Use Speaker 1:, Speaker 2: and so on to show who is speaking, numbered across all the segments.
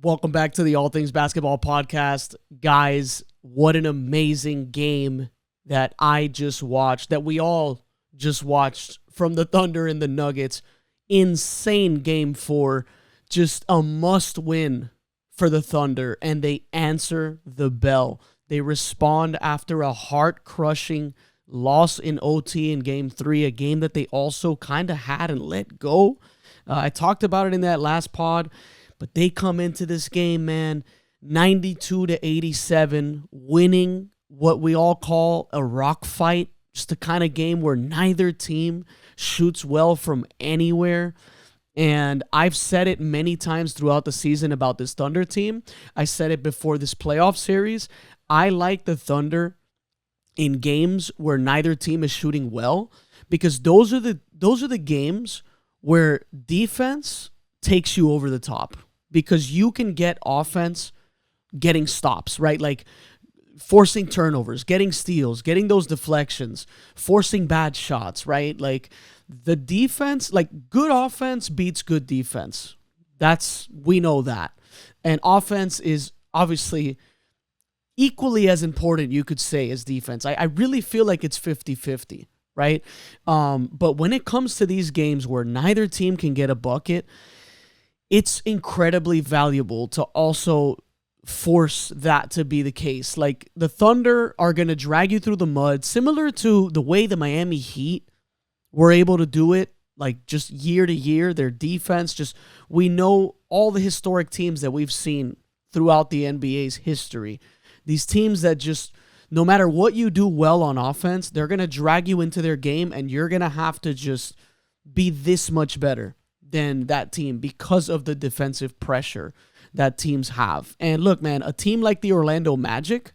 Speaker 1: Welcome back to the All Things Basketball Podcast. Guys, what an amazing game that I just watched, that we all just watched from the Thunder and the Nuggets. Insane game 4. Just a must win for the Thunder, and they answer the bell. They respond after a heart-crushing loss in OT in game 3, a game that they also kind of had and let go. I talked about it in that last pod. But they come into this game, man, 92-87, winning what we all call a rock fight. Just the kind of game where neither team shoots well from anywhere. And I've said it many times throughout the season about this Thunder team. I said it before this playoff series. I like the Thunder in games where neither team is shooting well, because those are the games where defense takes you over the top. Because you can get offense getting stops, right? Like forcing turnovers, getting steals, getting those deflections, forcing bad shots, right? Like the defense, like good offense beats good defense. We know that. And offense is obviously equally as important, you could say, as defense. I really feel like it's 50-50, right? But when it comes to these games where neither team can get a bucket, it's incredibly valuable to also force that to be the case. Like, the Thunder are going to drag you through the mud, similar to the way the Miami Heat were able to do it, like, just year to year. Their defense, we know all the historic teams that we've seen throughout the NBA's history. These teams that just, no matter what you do well on offense, they're going to drag you into their game, and you're going to have to just be this much better than that team because of the defensive pressure that teams have. And look, man, a team like the Orlando Magic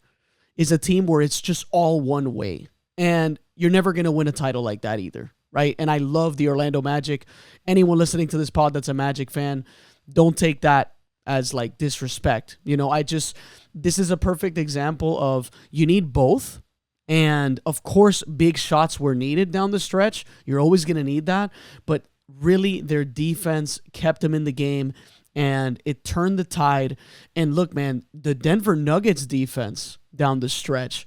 Speaker 1: is a team where it's just all one way. And you're never going to win a title like that either, right? And I love the Orlando Magic. Anyone listening to this pod that's a Magic fan, don't take that as like disrespect. This is a perfect example of you need both. And of course, big shots were needed down the stretch. You're always going to need that. But really, their defense kept them in the game, and it turned the tide. And look, man, the Denver Nuggets defense down the stretch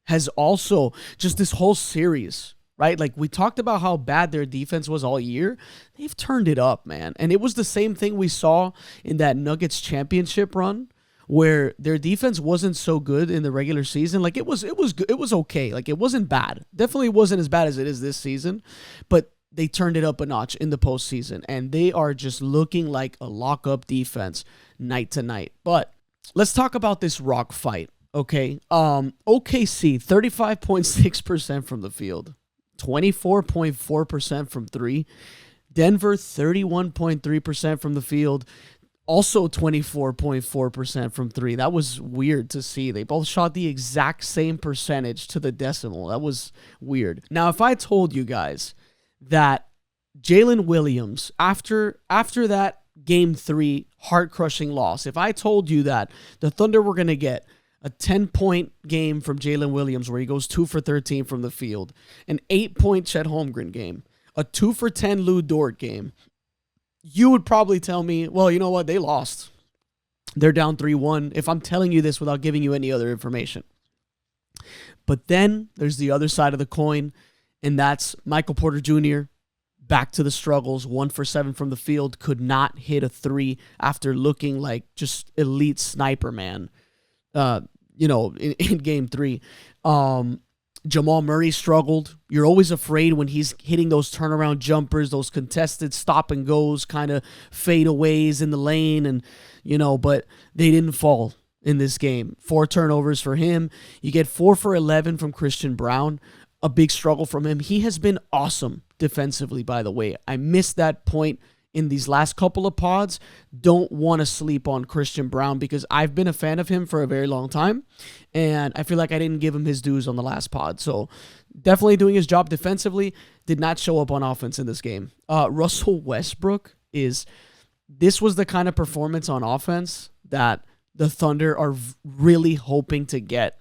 Speaker 1: has also, just this whole series, right? Like, we talked about how bad their defense was all year. They've turned it up, man. And it was the same thing we saw in that Nuggets championship run, where their defense wasn't so good in the regular season. Like, it was good. It was okay. Like, it wasn't bad. Definitely wasn't as bad as it is this season, but they turned it up a notch in the postseason, and they are just looking like a lock-up defense night to night. But let's talk about this rock fight, okay? OKC, 35.6% from the field, 24.4% from 3. Denver, 31.3% from the field, also 24.4% from 3. That was weird to see. They both shot the exact same percentage to the decimal. That was weird. Now, if I told you guys that Jalen Williams, after that Game 3 heart-crushing loss, if I told you that the Thunder were going to get a 10-point game from Jalen Williams where he goes 2 for 13 from the field, an 8-point Chet Holmgren game, a 2 for 10 Lou Dort game, you would probably tell me, well, you know what, they lost. They're down 3-1, if I'm telling you this without giving you any other information. But then there's the other side of the coin, and that's Michael Porter Jr. back to the struggles, 1 for 7 from the field, could not hit a 3 after looking like just elite sniper, man. In Game 3. Jamal Murray struggled. You're always afraid when he's hitting those turnaround jumpers, those contested stop and goes, kind of fadeaways in the lane, and but they didn't fall in this game. 4 turnovers for him. You get 4 for 11 from Christian Braun. A big struggle from him. He has been awesome defensively, by the way. I missed that point in these last couple of pods. Don't want to sleep on Christian Braun because I've been a fan of him for a very long time, and I feel like I didn't give him his dues on the last pod. So definitely doing his job defensively. Did not show up on offense in this game. Russell Westbrook this was the kind of performance on offense that the Thunder are really hoping to get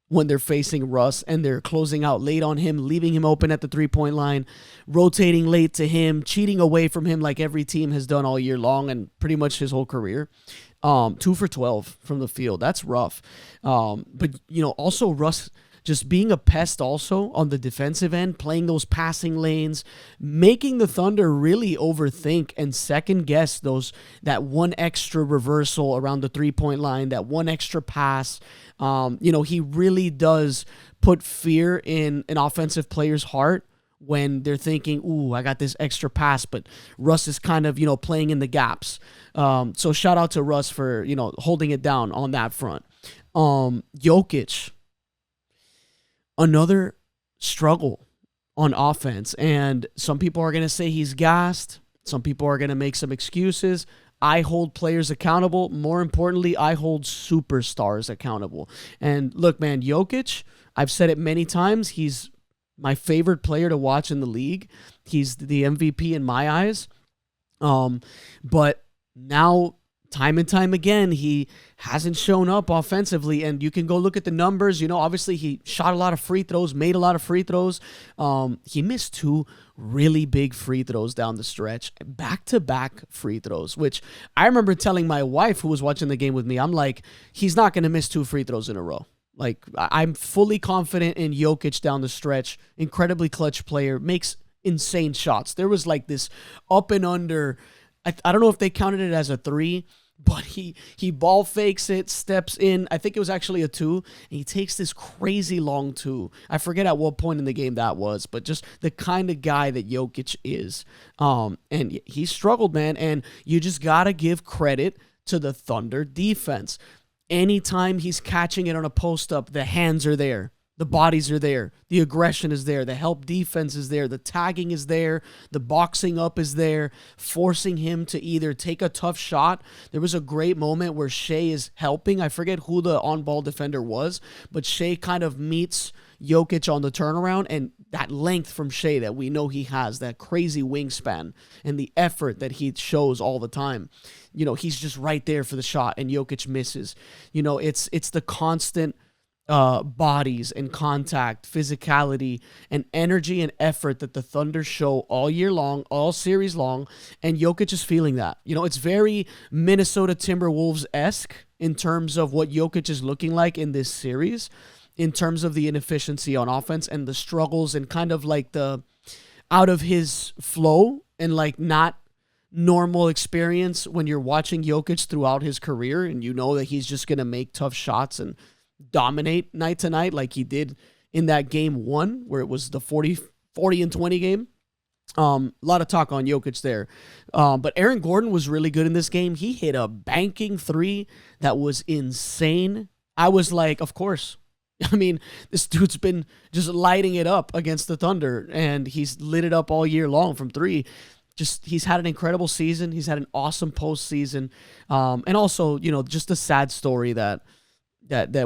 Speaker 1: when they're facing Russ and they're closing out late on him, leaving him open at the three-point line, rotating late to him, cheating away from him like every team has done all year long and pretty much his whole career. 2 for 12 from the field. That's rough. But also Russ just being a pest also on the defensive end, playing those passing lanes, making the Thunder really overthink and second guess that one extra reversal around the 3-point line, that one extra pass. He really does put fear in an offensive player's heart when they're thinking, ooh, I got this extra pass, but Russ is kind of, playing in the gaps. So shout out to Russ for, holding it down on that front. Jokic, another struggle on offense. And some people are going to say he's gassed. Some people are going to make some excuses. I hold players accountable. More importantly, I hold superstars accountable. And look, man, Jokic, I've said it many times, he's my favorite player to watch in the league. He's the MVP in my eyes. But now, time and time again, he hasn't shown up offensively, and you can go look at the numbers. Obviously he shot a lot of free throws, made a lot of free throws. He missed 2 really big free throws down the stretch, back-to-back free throws, which I remember telling my wife who was watching the game with me, I'm like, he's not going to miss 2 free throws in a row. Like, I'm fully confident in Jokic down the stretch. Incredibly clutch player, makes insane shots. There was like this up and under, I don't know if they counted it as a 3, but he ball fakes it, steps in. I think it was actually a 2, and he takes this crazy long 2. I forget at what point in the game that was, but just the kind of guy that Jokic is. And he struggled, man, and you just got to give credit to the Thunder defense. Anytime he's catching it on a post-up, the hands are there. The bodies are there. The aggression is there. The help defense is there. The tagging is there. The boxing up is there, forcing him to either take a tough shot. There was a great moment where Shea is helping. I forget who the on-ball defender was, but Shea kind of meets Jokic on the turnaround, and that length from Shea that we know he has, that crazy wingspan and the effort that he shows all the time. He's just right there for the shot, and Jokic misses. It's the constant bodies and contact, physicality, and energy and effort that the Thunder show all year long, all series long, and Jokic is feeling that. It's very Minnesota Timberwolves-esque in terms of what Jokic is looking like in this series, in terms of the inefficiency on offense and the struggles and kind of like the out of his flow and like not normal experience when you're watching Jokic throughout his career and you know that he's just going to make tough shots and dominate night to night like he did in that game 1 where it was the 40 and 20 game. A lot of talk on Jokic there. But Aaron Gordon was really good in this game. He hit a banking 3 that was insane. I was like, of course. I mean, this dude's been just lighting it up against the Thunder, and he's lit it up all year long from 3. He's had an incredible season. He's had an awesome postseason. And also, just a sad story that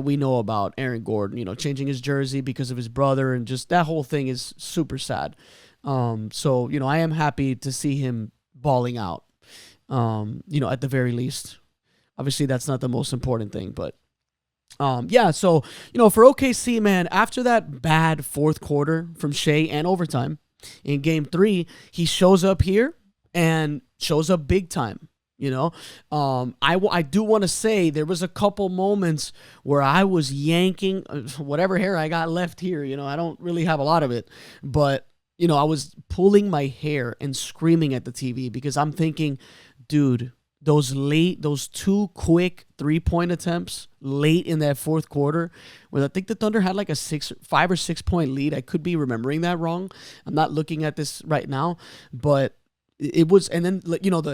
Speaker 1: we know about Aaron Gordon, changing his jersey because of his brother, and just that whole thing is super sad. So, I am happy to see him balling out, at the very least. Obviously, that's not the most important thing, but so, for OKC, man, after that bad fourth quarter from Shea and overtime in game 3, he shows up here and shows up big time. I do want to say there was a couple moments where I was yanking whatever hair I got left here. I don't really have a lot of it, but I was pulling my hair and screaming at the TV because I'm thinking, dude, those 2 quick 3-point attempts late in that fourth quarter, where I think the Thunder had like a 5 or 6 point lead. I could be remembering that wrong. I'm not looking at this right now, but it was, and then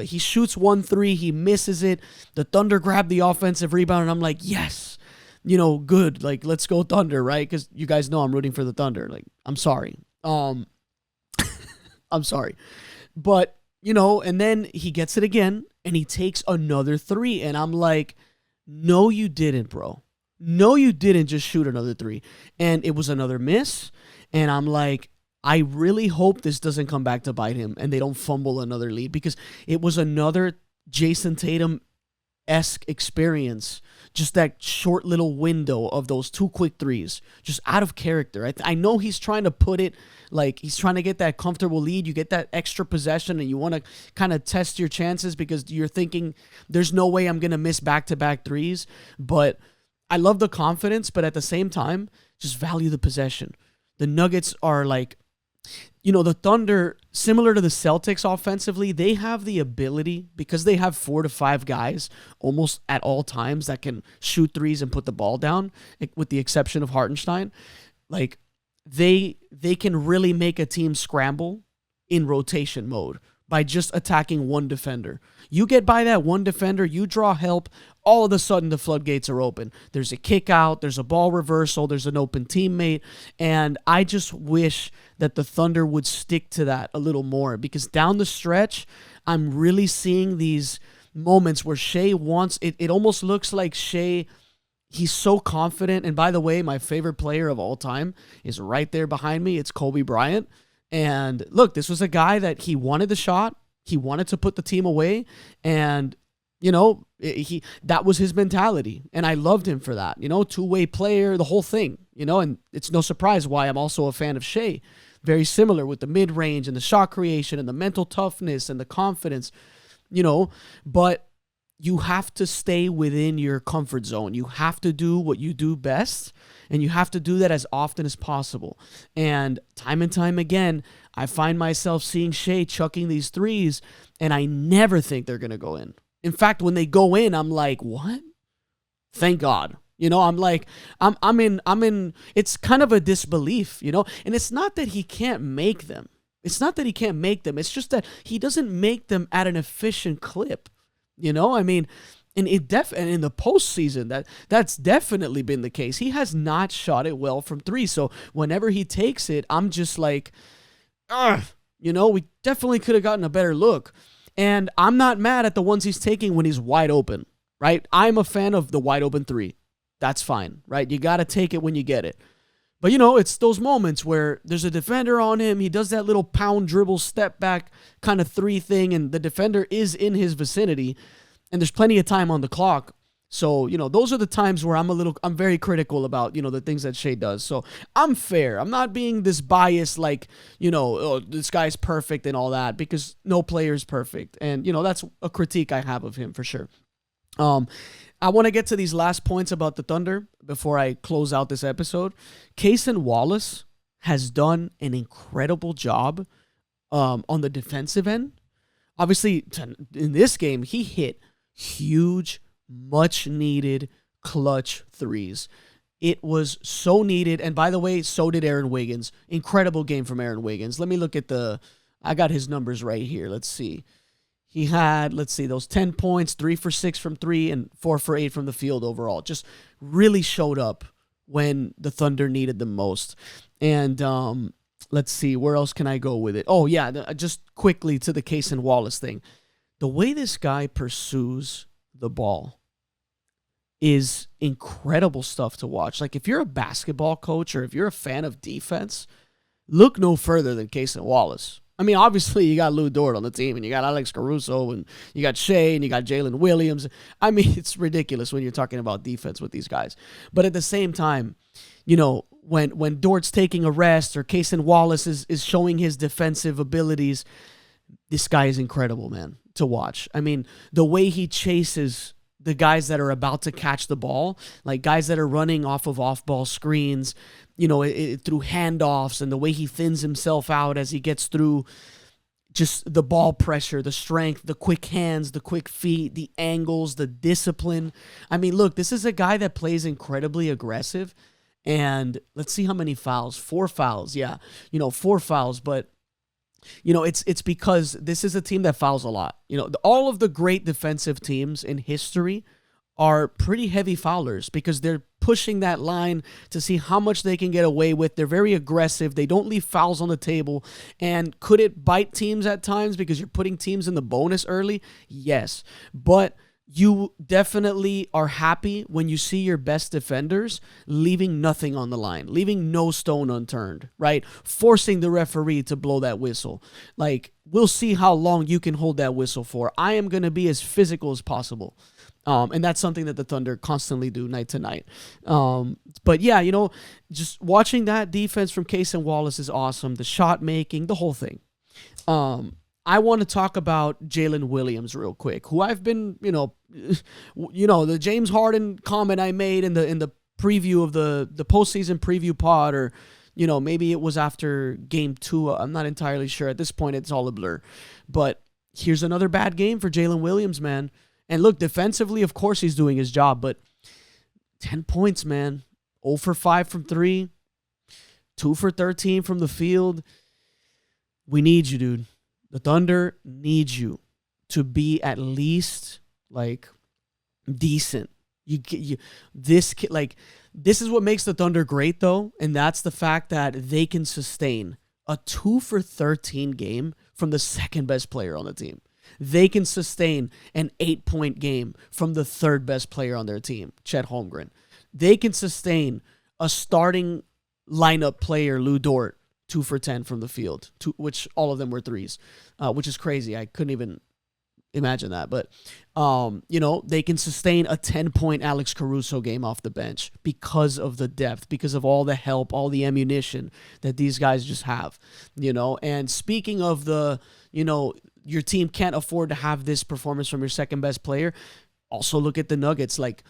Speaker 1: he shoots 1-3, he misses it. The Thunder grab the offensive rebound, and I'm like, yes, good. Like, let's go Thunder, right? Because you guys know I'm rooting for the Thunder. Like, I'm sorry. I'm sorry, but and then he gets it again. And he takes another 3. And I'm like, no, you didn't, bro. No, you didn't just shoot another 3. And it was another miss. And I'm like, I really hope this doesn't come back to bite him and they don't fumble another lead, because it was another Jason Tatum-esque experience just that short little window of those two quick threes, just out of character. I know he's trying to put it like he's trying to get that comfortable lead. You get that extra possession and you want to kind of test your chances because you're thinking there's no way I'm going to miss back-to-back threes. But I love the confidence, but at the same time, just value the possession. The Nuggets are like, the Thunder, similar to the Celtics offensively, they have the ability, because they have 4 to 5 guys almost at all times that can shoot threes and put the ball down, with the exception of Hartenstein. Like, they can really make a team scramble in rotation mode by just attacking one defender. You get by that one defender, you draw help, all of a sudden the floodgates are open. There's a kick out, there's a ball reversal, there's an open teammate, and I just wish that the Thunder would stick to that a little more, because down the stretch, I'm really seeing these moments where Shai wants, it almost looks like Shai, he's so confident, and by the way, my favorite player of all time is right there behind me, it's Kobe Bryant. And look, this was a guy that he wanted the shot. He wanted to put the team away. And, that was his mentality. And I loved him for that. Two-way player, the whole thing. And it's no surprise why I'm also a fan of Shai. Very similar with the mid-range and the shot creation and the mental toughness and the confidence, But you have to stay within your comfort zone. You have to do what you do best, and you have to do that as often as possible. And time again, I find myself seeing Shai chucking these threes, and I never think they're going to go in. In fact, when they go in, I'm like, what? Thank God. I'm like, I'm in, it's kind of a disbelief, and it's not that he can't make them. It's just that he doesn't make them at an efficient clip. And in the postseason, that's definitely been the case. He has not shot it well from three. So whenever he takes it, I'm just like, we definitely could have gotten a better look. And I'm not mad at the ones he's taking when he's wide open, right? I'm a fan of the wide open three. That's fine, right? You got to take it when you get it. But, it's those moments where there's a defender on him. He does that little pound dribble step back kind of three thing, and the defender is in his vicinity, and there's plenty of time on the clock. So, those are the times where I'm very critical about, the things that Shai does. So I'm fair. I'm not being this biased, like, this guy's perfect and all that, because no player is perfect. And, that's a critique I have of him for sure. I want to get to these last points about the Thunder before I close out this episode. Cason Wallace has done an incredible job on the defensive end. Obviously, in this game, he hit huge, much-needed clutch threes. It was so needed. And by the way, so did Aaron Wiggins. Incredible game from Aaron Wiggins. Let me look at I got his numbers right here. Let's see. He had, those 10 points, 3 for 6 from 3, and 4 for 8 from the field overall. Just really showed up when the Thunder needed them most. And let's see, where else can I go with it? Oh, yeah, just quickly to the Cason Wallace thing. The way this guy pursues the ball is incredible stuff to watch. Like, if you're a basketball coach or if you're a fan of defense, look no further than Cason Wallace. I mean, obviously, you got Lou Dort on the team, and you got Alex Caruso, and you got Shai, and you got Jalen Williams. I mean, it's ridiculous when you're talking about defense with these guys. But at the same time, when Dort's taking a rest or Cason Wallace is showing his defensive abilities, this guy is incredible, man, to watch. I mean, the way he chases the guys that are about to catch the ball, like guys that are running off of off-ball screens, through handoffs, and the way he thins himself out as he gets through just the ball pressure, the strength, the quick hands, the quick feet, the angles, the discipline. I mean, look, this is a guy that plays incredibly aggressive, and let's see how many fouls. 4 fouls, yeah. 4 fouls, but it's because this is a team that fouls a lot. All of the great defensive teams in history are pretty heavy foulers because they're pushing that line to see how much they can get away with. They're very aggressive. They don't leave fouls on the table. And could it bite teams at times because you're putting teams in the bonus early? Yes. But you definitely are happy when you see your best defenders leaving nothing on the line, leaving no stone unturned, right? Forcing the referee to blow that whistle. Like, we'll see how long you can hold that whistle for. I am going to be as physical as possible. And that's something that the Thunder constantly do night to night. But yeah, just watching that defense from Cason Wallace is awesome. The shot making, the whole thing. I want to talk about Jalen Williams real quick, who I've been, the James Harden comment I made in the preview of the postseason preview pod, or maybe it was after game 2. I'm not entirely sure. At this point, it's all a blur. But here's another bad game for Jalen Williams, man. And look, defensively, of course he's doing his job, but 10 points, man. 0 for 5 from 3, 2 for 13 from the field. We need you, dude. The Thunder needs you to be at least like decent. This is what makes the Thunder great, though, and that's the fact that they can sustain a 2 for 13 game from the second best player on the team. They can sustain an 8-point game from the third best player on their team, Chet Holmgren. They can sustain a starting lineup player, Lou Dort, 2 for 10 from the field, which all of them were threes, which is crazy. I couldn't even imagine that. But, they can sustain a 10-point Alex Caruso game off the bench because of the depth, because of all the help, all the ammunition that these guys just have, And speaking of the, your team can't afford to have this performance from your second best player, also look at the Nuggets. Like,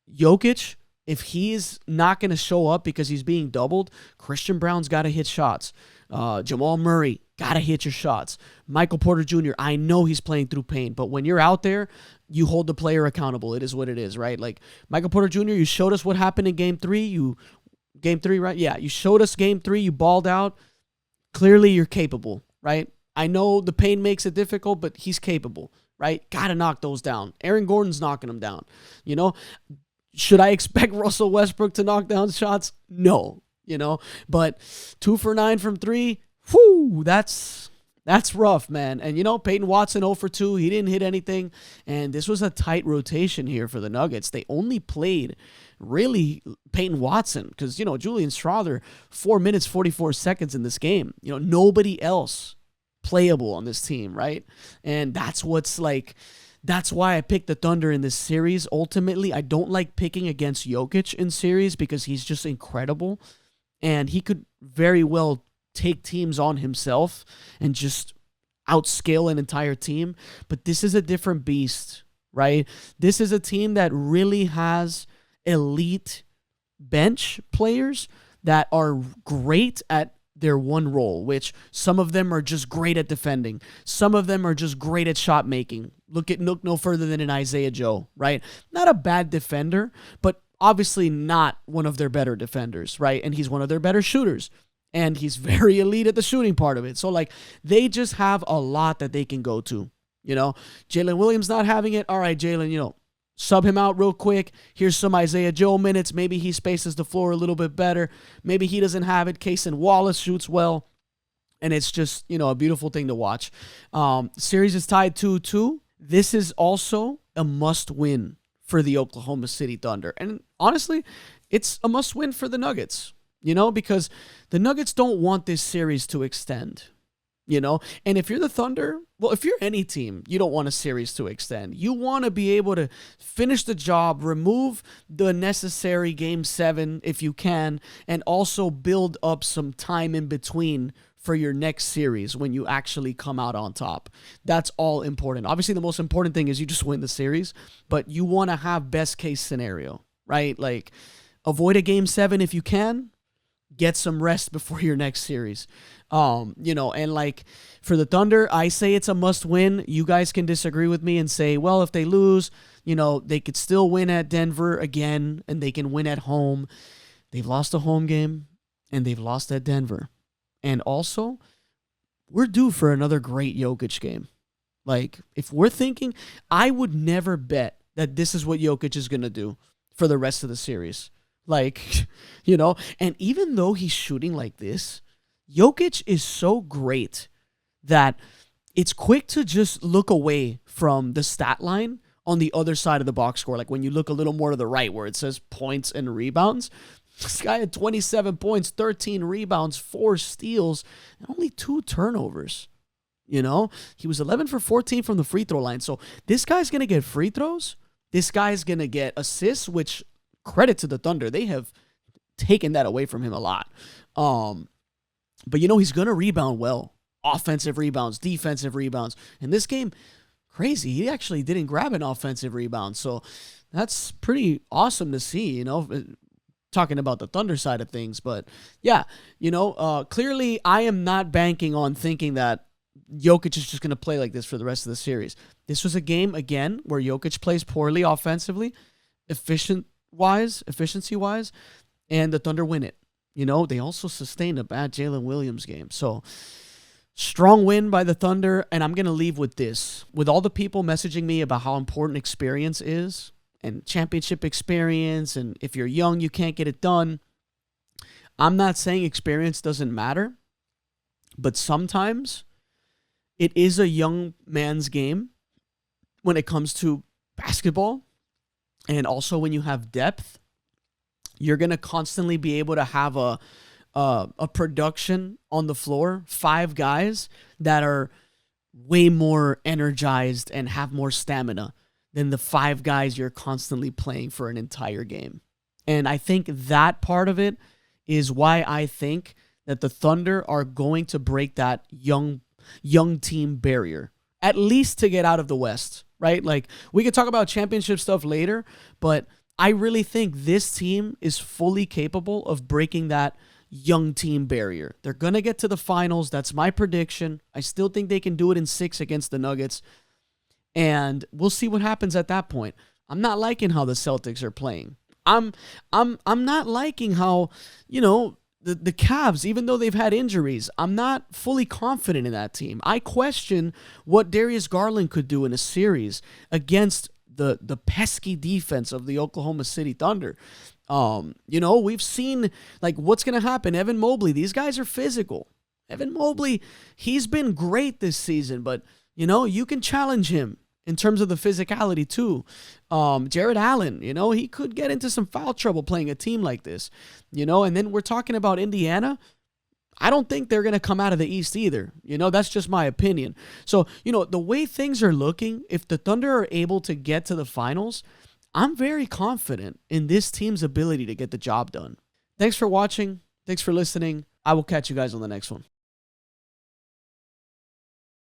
Speaker 1: Jokic, if he's not going to show up because he's being doubled, Christian Brown's got to hit shots. Jamal Murray, got to hit your shots. Michael Porter Jr., I know he's playing through pain, but when you're out there, you hold the player accountable. It is what it is, right? Like, Michael Porter Jr., you showed us what happened in Game 3. Game 3, right? Yeah, you showed us Game 3. You balled out. Clearly, you're capable, right? I know the pain makes it difficult, but he's capable, right? Got to knock those down. Aaron Gordon's knocking them down, Should I expect Russell Westbrook to knock down shots? No, But 2 for 9 from 3, whoo, that's rough, man. And, Peyton Watson 0 for 2. He didn't hit anything. And this was a tight rotation here for the Nuggets. They only played, really, Peyton Watson because, Julian Strawther, 4 minutes, 44 seconds in this game. Nobody else playable on this team, right? And that's why I picked the Thunder in this series. Ultimately, I don't like picking against Jokic in series because he's just incredible. And he could very well take teams on himself and just outscale an entire team. But this is a different beast, right? This is a team that really has elite bench players that are great at their one role, which some of them are just great at defending. Some of them are just great at shot making. Look no further than an Isaiah Joe, right? Not a bad defender, but obviously not one of their better defenders, right? And he's one of their better shooters. And he's very elite at the shooting part of it. So, they just have a lot that they can go to, Jalen Williams not having it. All right, Jalen, sub him out real quick. Here's some Isaiah Joe minutes. Maybe he spaces the floor a little bit better. Maybe he doesn't have it. Cason Wallace shoots well. And it's just, a beautiful thing to watch. Series is tied 2-2. This is also a must-win for the Oklahoma City Thunder. And honestly, it's a must-win for the Nuggets, because the Nuggets don't want this series to extend. And if you're the Thunder, well, if you're any team, you don't want a series to extend. You want to be able to finish the job, remove the necessary Game 7 if you can, and also build up some time in between for your next series when you actually come out on top. That's all important. Obviously, the most important thing is you just win the series, but you want to have best case scenario, right? Like, avoid a Game 7 if you can. Get some rest before your next series. And for the Thunder, I say it's a must win. You guys can disagree with me and say, well, if they lose, they could still win at Denver again and they can win at home. They've lost a home game and they've lost at Denver. And also, we're due for another great Jokic game. If we're thinking, I would never bet that this is what Jokic is going to do for the rest of the series. And even though he's shooting like this, Jokic is so great that it's quick to just look away from the stat line on the other side of the box score. Like when you look a little more to the right where it says points and rebounds, this guy had 27 points, 13 rebounds, 4 steals, and only 2 turnovers. He was 11 for 14 from the free throw line. So this guy's going to get free throws This guy's going to get assists, which credit to the Thunder. They have taken that away from him a lot. But, he's going to rebound well. Offensive rebounds, defensive rebounds. In this game, crazy. He actually didn't grab an offensive rebound. So that's pretty awesome to see, talking about the Thunder side of things. But yeah, clearly I am not banking on thinking that Jokic is just going to play like this for the rest of the series. This was a game, again, where Jokic plays poorly offensively, efficiency-wise, and the Thunder win it. They also sustained a bad Jalen Williams game. So strong win by the Thunder, and I'm going to leave with this. With all the people messaging me about how important experience is, and championship experience, and if you're young, you can't get it done. I'm not saying experience doesn't matter, but sometimes it is a young man's game when it comes to basketball, and also when you have depth. You're going to constantly be able to have a production on the floor, 5 guys that are way more energized and have more stamina than the 5 guys you're constantly playing for an entire game. And I think that part of it is why I think that the Thunder are going to break that young team barrier, at least to get out of the West, right? Like, we could talk about championship stuff later, but I really think this team is fully capable of breaking that young team barrier. They're going to get to the finals. That's my prediction. I still think they can do it in 6 against the Nuggets. And we'll see what happens at that point. I'm not liking how the Celtics are playing. I'm not liking how, the Cavs, even though they've had injuries, I'm not fully confident in that team. I question what Darius Garland could do in a series against the pesky defense of the Oklahoma City Thunder. We've seen what's going to happen. Evan Mobley, these guys are physical. Evan Mobley, he's been great this season, but you can challenge him in terms of the physicality too. Jared Allen, he could get into some foul trouble playing a team like this, and then we're talking about Indiana. I don't think they're going to come out of the East either. That's just my opinion. So, the way things are looking, if the Thunder are able to get to the finals, I'm very confident in this team's ability to get the job done. Thanks for watching. Thanks for listening. I will catch you guys on the next one.